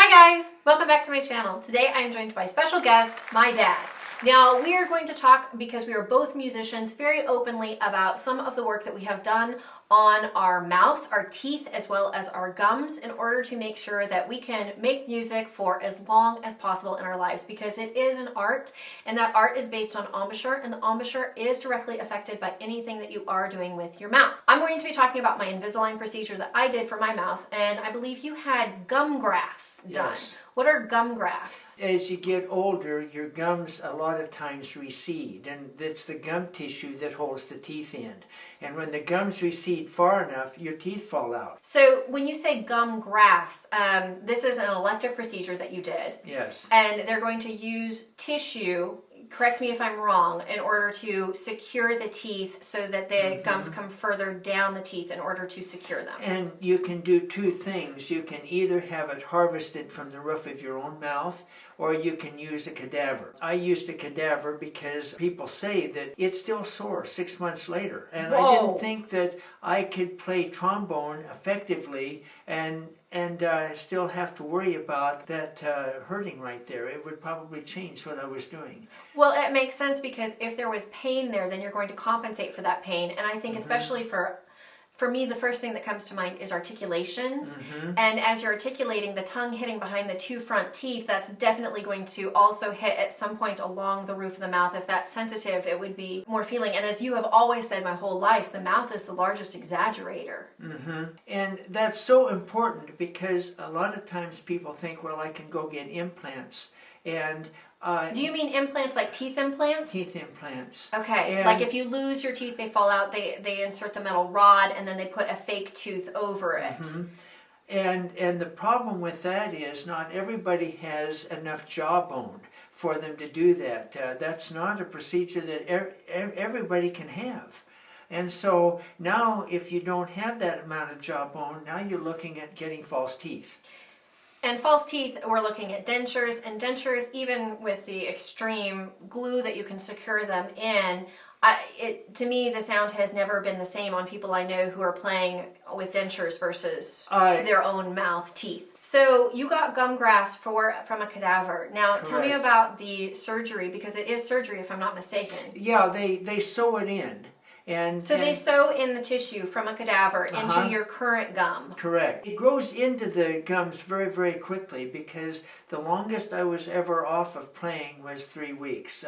Hi guys, welcome back to my channel. Today I am joined by a special guest, my dad. Now we are going to talk, because we are both musicians, very openly about some of the work that we have done on our mouth, our teeth, as well as our gums in order to make sure that we can make music for as long as possible in our lives, because it is an art, and that art is based on embouchure, and the embouchure is directly affected by anything that you are doing with your mouth. I'm going to be talking about my Invisalign procedure that I did for my mouth, and I believe you had gum grafts done. Yes. What are gum grafts? As you get older, your gums a lot of times recede, and it's the gum tissue that holds the teeth in. And when the gums recede far enough, your teeth fall out. So when you say gum grafts, this is an elective procedure that you did. Yes. And they're going to use tissue, correct me if I'm wrong, in order to secure the teeth so that the gums come further down the teeth in order to secure them. And you can do two things. You can either have it harvested from the roof of your own mouth, or you can use a cadaver. I used a cadaver because people say that it's still sore 6 months later. And Whoa. I didn't think that I could play trombone effectively and still have to worry about that hurting right there. It would probably change what I was doing. Well, it makes sense, because if there was pain there, then you're going to compensate for that pain. And I think especially for me, the first thing that comes to mind is articulations. And as you're articulating, the tongue hitting behind the two front teeth, that's definitely going to also hit at some point along the roof of the mouth. If that's sensitive, it would be more feeling. And as you have always said my whole life, the mouth is the largest exaggerator. And that's so important, because a lot of times people think, well, I can go get implants. And Do you mean implants like teeth implants? teeth implants. Okay, And like if you lose your teeth, they fall out, they insert the metal rod, and then they put a fake tooth over it. And the problem with that is not everybody has enough jawbone for them to do that. That's not a procedure that everybody can have. And so now if you don't have that amount of jawbone, now you're looking at getting false teeth. And false teeth, we're looking at dentures, and dentures, even with the extreme glue that you can secure them in, to me, the sound has never been the same on people I know who are playing with dentures versus their own mouth teeth. So you got gum grafts from a cadaver. Now, tell me Correct. about the surgery, because it is surgery if I'm not mistaken. Yeah, they sew it in. So they sew in the tissue from a cadaver into your current gum. Correct. It grows into the gums very, very quickly, because the longest I was ever off of playing was 3 weeks.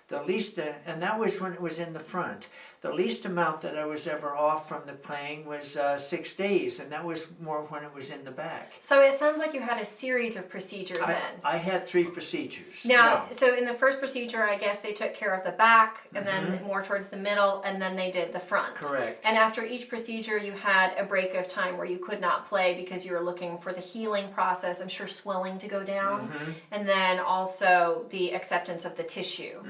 The least, and that was when it was in the front. The least amount that I was ever off from the playing was 6 days, and that was more when it was in the back. So it sounds like you had a series of procedures then. I had 3 procedures. Now, so in the first procedure, I guess they took care of the back, and then more towards the middle, and then they did the front. Correct. And after each procedure, you had a break of time where you could not play because you were looking for the healing process, I'm sure swelling to go down, and then also the acceptance of the tissue.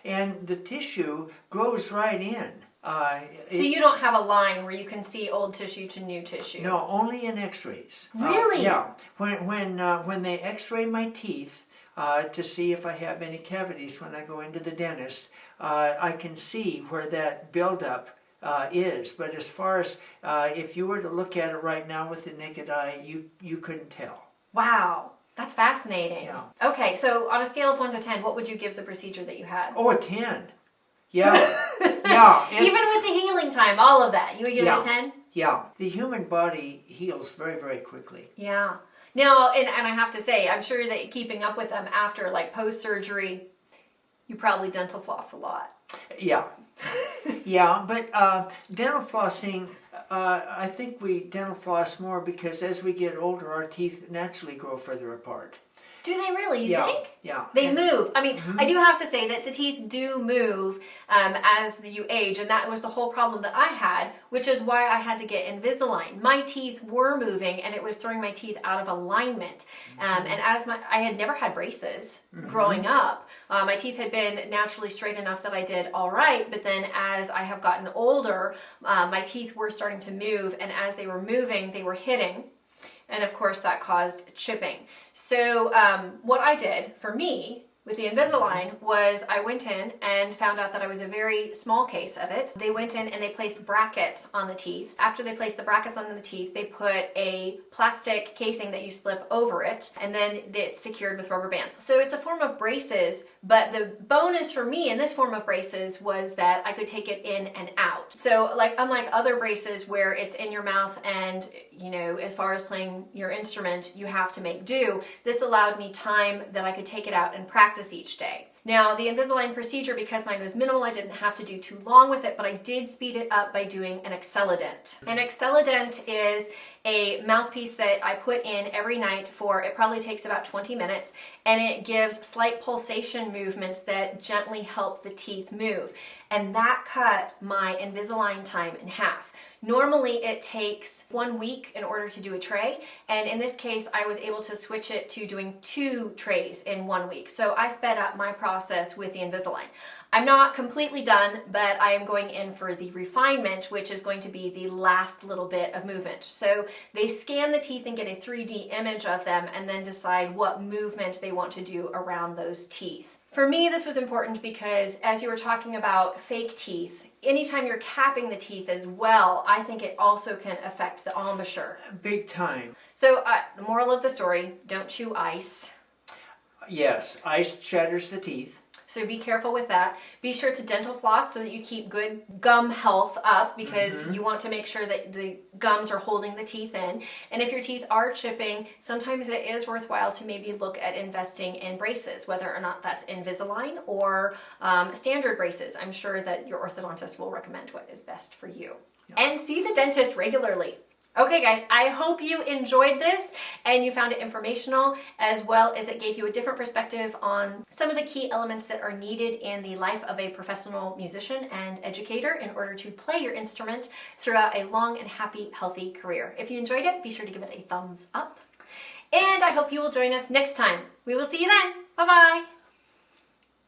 And the tissue grows right in. So you don't have a line where you can see old tissue to new tissue? No, only in x-rays. Really? Yeah. When they x-ray my teeth to see if I have any cavities when I go into the dentist, I can see where that buildup is. But as far as if you were to look at it right now with the naked eye, you couldn't tell. Wow. That's fascinating. Yeah. Okay, so on a scale of 1 to 10, what would you give the procedure that you had? Oh, a 10. Yeah. Yeah. Even with the healing time, all of that, you would give it a 10? Yeah. The human body heals very, very quickly. Yeah. Now, and I have to say, I'm sure that keeping up with them after, like, post-surgery, you probably dental floss a lot. Yeah. Yeah, but dental flossing, I think we dental floss more because as we get older, our teeth naturally grow further apart. Do they really, you think? Yeah. They move. I mean, I do have to say that the teeth do move as you age, and that was the whole problem that I had, which is why I had to get Invisalign. My teeth were moving, and it was throwing my teeth out of alignment. And as I had never had braces growing up, my teeth had been naturally straight enough that I did all right, but then as I have gotten older, my teeth were starting to move, and as they were moving, they were hitting. And of course that caused chipping. So what I did for me with the Invisalign was I went in and found out that I was a very small case of it. They went in and they placed brackets on the teeth. After they placed the brackets on the teeth, they put a plastic casing that you slip over it, and then it's secured with rubber bands. So it's a form of braces, but the bonus for me in this form of braces was that I could take it in and out. So like unlike other braces where it's in your mouth and, you know, as far as playing your instrument, you have to make do, this allowed me time that I could take it out and practice each day. Now, the Invisalign procedure, because mine was minimal, I didn't have to do too long with it, but I did speed it up by doing an Accellident. An Accellident is a mouthpiece that I put in every night for, it probably takes about 20 minutes, and it gives slight pulsation movements that gently help the teeth move. And that cut my Invisalign time in half. Normally it takes 1 week in order to do a tray, and in this case I was able to switch it to doing 2 trays in 1 week. So I sped up my process with the Invisalign. I'm not completely done, but I am going in for the refinement, which is going to be the last little bit of movement. So they scan the teeth and get a 3D image of them and then decide what movement they want to do around those teeth. For me, this was important because as you were talking about fake teeth, anytime you're capping the teeth as well, I think it also can affect the embouchure. Big time. So the moral of the story, don't chew ice. Yes, ice shatters the teeth. So be careful with that. Be sure to dental floss so that you keep good gum health up, because you want to make sure that the gums are holding the teeth in. And if your teeth are chipping, sometimes it is worthwhile to maybe look at investing in braces, whether or not that's Invisalign or standard braces. I'm sure that your orthodontist will recommend what is best for you. Yeah. And see the dentist regularly. Okay guys, I hope you enjoyed this and you found it informational, as well as it gave you a different perspective on some of the key elements that are needed in the life of a professional musician and educator in order to play your instrument throughout a long and happy, healthy career. If you enjoyed it, be sure to give it a thumbs up. And I hope you will join us next time. We will see you then. Bye-bye.